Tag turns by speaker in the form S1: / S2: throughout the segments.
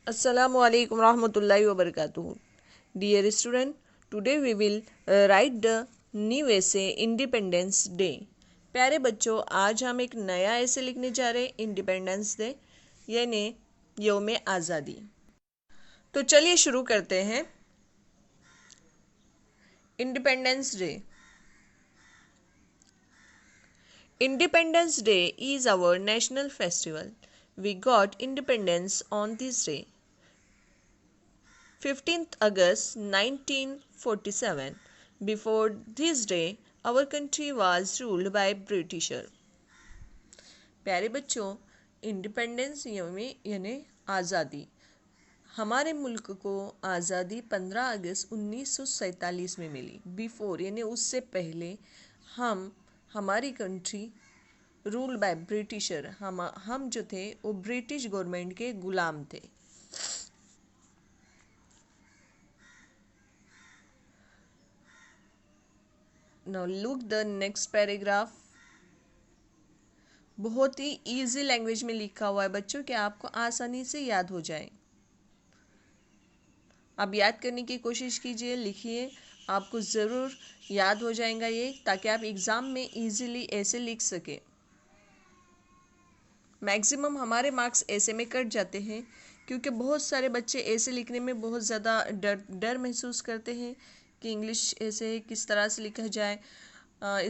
S1: Assalamu alaikum rahmatullahi wa barakatuh. Dear student, today we will write the new essay Independence Day. प्यारे बच्चों, आज हम एक नया ऐसे लिखने जा रहे हैं इंडिपेंडेंस डे यानी यौम आज़ादी। तो चलिए शुरू करते हैं। Independence day. Independence Day is our national festival. We got independence on this day. 15th August 1947. Before this day, our country was ruled by Britisher. प्यारे बच्चों, इंडिपेंडेंस यानी आज़ादी। हमारे मुल्क को आज़ादी 15 अगस्त 1947 में मिली। बिफोर यानी उससे पहले हमारी कंट्री रूल बाय ब्रिटिशर, हम जो थे वो ब्रिटिश गवर्नमेंट के गुलाम थे। Now look the next paragraph. बहुत ही इजी लैंग्वेज में लिखा हुआ है बच्चों कि आपको आसानी से याद हो जाए। आप याद करने की कोशिश कीजिए, लिखिए, आपको ज़रूर याद हो जाएगा ये, ताकि आप एग्ज़ाम में इजीली ऐसे लिख सके। मैक्सिमम हमारे मार्क्स ऐसे में कट जाते हैं क्योंकि बहुत सारे बच्चे ऐसे लिखने में बहुत ज़्यादा डर महसूस करते हैं कि इंग्लिश ऐसे किस तरह से लिखा जाए,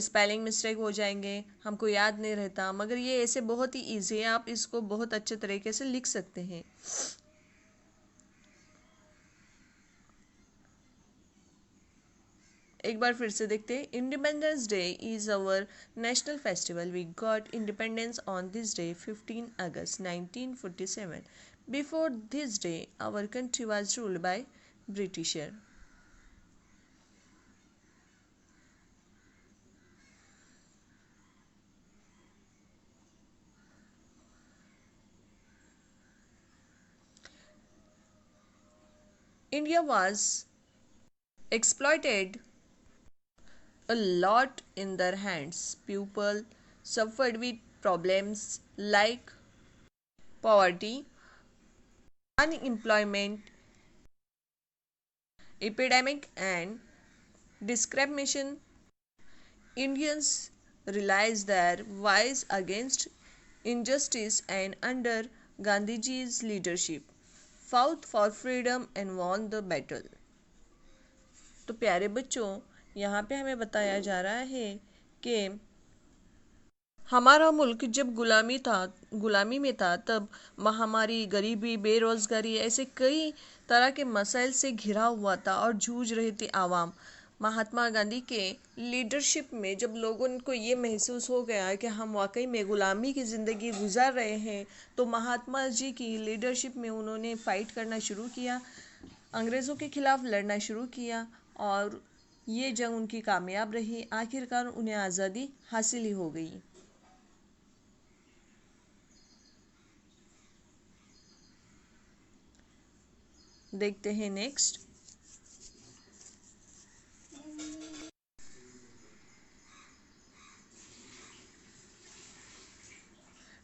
S1: स्पेलिंग मिस्टेक हो जाएंगे, हमको याद नहीं रहता। मगर ये ऐसे बहुत ही ईजी है, आप इसको बहुत अच्छे तरीके से लिख सकते हैं। एक बार फिर से देखते हैं। Independence day is our national festival. We got independence on this day 15 August 1947। Before this day our country was ruled by Britisher. India was exploited a lot in their hands. People suffered with problems like poverty, unemployment, epidemic, and discrimination. Indians realized their voice against injustice and under Gandhiji's leadership fought for freedom and won the battle. तो प्यारे बच्चों, यहाँ पे हमें बताया जा रहा है कि हमारा मुल्क जब गुलामी में था, तब महामारी, गरीबी, बेरोज़गारी ऐसे कई तरह के मसाइल से घिरा हुआ था और जूझ रही थी आवाम। महात्मा गांधी के लीडरशिप में जब लोगों को ये महसूस हो गया कि हम वाकई में ग़ुलामी की ज़िंदगी गुजार रहे हैं, तो महात्मा जी की लीडरशिप में उन्होंने फ़ाइट करना शुरू किया, अंग्रेज़ों के ख़िलाफ़ लड़ना शुरू किया और ये जंग उनकी कामयाब रही। आखिरकार उन्हें आज़ादी हासिल ही हो गई। देखते हैं next.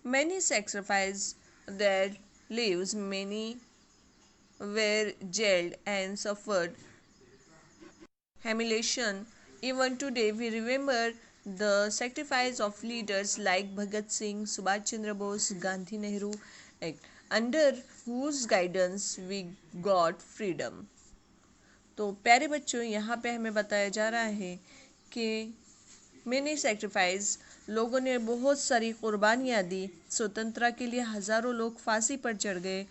S1: Many sacrificed their lives, many were jailed and suffered humiliation. Even today, we remember the sacrifice of leaders like Bhagat Singh, Subhash Chandra Bose, Gandhi Nehru, under whose guidance we got freedom. तो प्यारे बच्चों, यहाँ पे हमें बताया जा रहा है कि मैंने सेक्रीफाइस, लोगों ने बहुत सारी कुर्बानियाँ दी। स्वतंत्रता के लिए हज़ारों लोग फांसी पर चढ़ गए,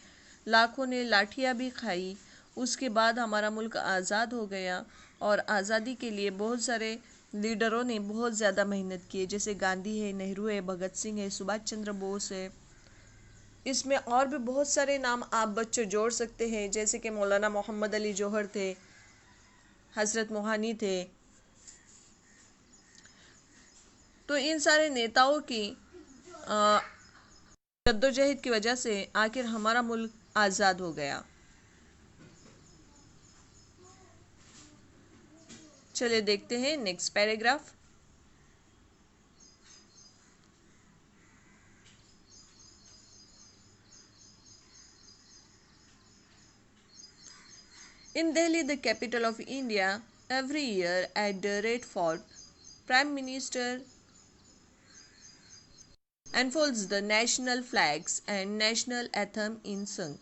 S1: लाखों ने लाठियाँ भी खाई। उसके बाद हमारा मुल्क आज़ाद हो गया और आज़ादी के लिए बहुत सारे लीडरों ने बहुत ज़्यादा मेहनत की है, जैसे गांधी है, नेहरू है, भगत सिंह है, सुभाष चंद्र बोस है। इसमें और भी बहुत सारे नाम आप बच्चे जोड़ सकते हैं, जैसे कि मौलाना मोहम्मद अली जौहर थे, हज़रत मोहानी थे। तो इन सारे नेताओं की जद्दोजहद की वजह से आखिर हमारा मुल्क आज़ाद हो गया। चलिए देखते हैं next paragraph. In Delhi, the capital of India, every year at the Red Fort, Prime Minister unfolds the national flags and national anthem in sung.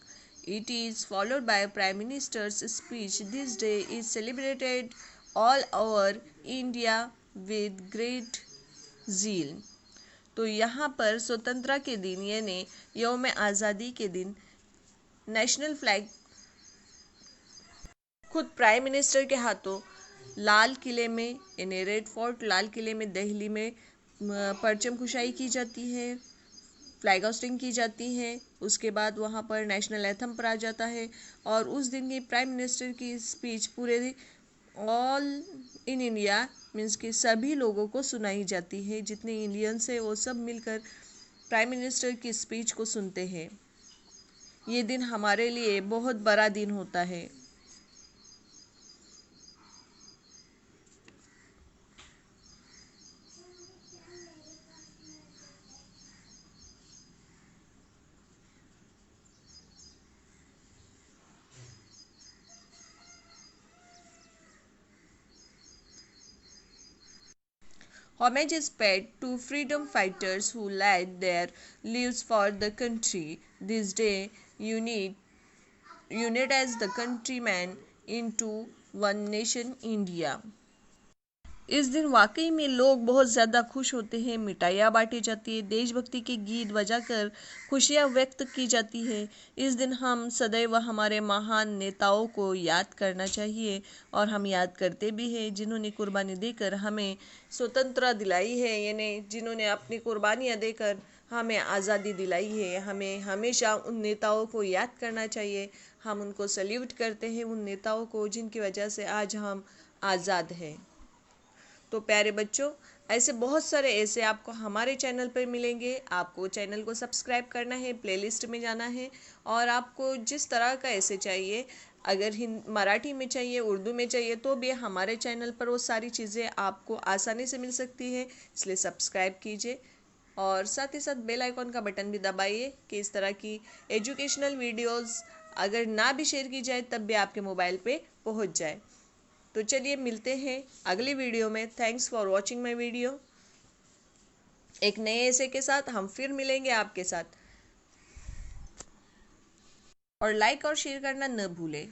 S1: It is followed by Prime Minister's speech. This day is celebrated all over India with great zeal. तो यहाँ पर स्वतंत्रता के दिन यानी यौम आज़ादी के दिन नेशनल फ्लैग खुद प्राइम मिनिस्टर के हाथों लाल किले में यानी रेड फोर्ट लाल किले में दिल्ली में परचम कुशाई की जाती है, फ्लैग होस्टिंग की जाती है। उसके बाद वहाँ पर नेशनल एंथम पर आ जाता है और उस दिन की प्राइम मिनिस्टर की स्पीच पूरे ऑल इन इंडिया मीन्स कि सभी लोगों को सुनाई जाती है। जितने इंडियंस हैं वो सब मिलकर प्राइम मिनिस्टर की स्पीच को सुनते हैं। ये दिन हमारे लिए बहुत बड़ा दिन होता है। Homage is paid to freedom fighters who laid their lives for the country. This day unite as the countrymen into one nation India. इस दिन वाकई में लोग बहुत ज़्यादा खुश होते हैं, मिठाइयाँ बांटी जाती है, देशभक्ति के गीत बजाकर खुशियाँ व्यक्त की जाती है। इस दिन हम सदैव हमारे महान नेताओं को याद करना चाहिए और हम याद करते भी हैं जिन्होंने कुर्बानी देकर हमें स्वतंत्रता दिलाई है, यानी जिन्होंने अपनी कुर्बानियाँ देकर हमें आज़ादी दिलाई है। हमें हमेशा उन नेताओं को याद करना चाहिए। हम उनको सल्यूट करते हैं, उन नेताओं को जिनकी वजह से आज हम आज़ाद हैं। तो प्यारे बच्चों, ऐसे बहुत सारे ऐसे आपको हमारे चैनल पर मिलेंगे। आपको चैनल को सब्सक्राइब करना है, प्लेलिस्ट में जाना है और आपको जिस तरह का ऐसे चाहिए, अगर मराठी में चाहिए, उर्दू में चाहिए, तो भी हमारे चैनल पर वो सारी चीज़ें आपको आसानी से मिल सकती है। इसलिए सब्सक्राइब कीजिए और साथ ही साथ बेल आइकॉन का बटन भी दबाइए कि इस तरह की एजुकेशनल वीडियोज़ अगर ना भी शेयर की जाए तब भी आपके मोबाइल पे पहुंच जाए। तो चलिए मिलते हैं अगली वीडियो में। Thanks for watching my video. एक नए ऐसे के साथ हम फिर मिलेंगे आपके साथ, और लाइक और शेयर करना न भूलें।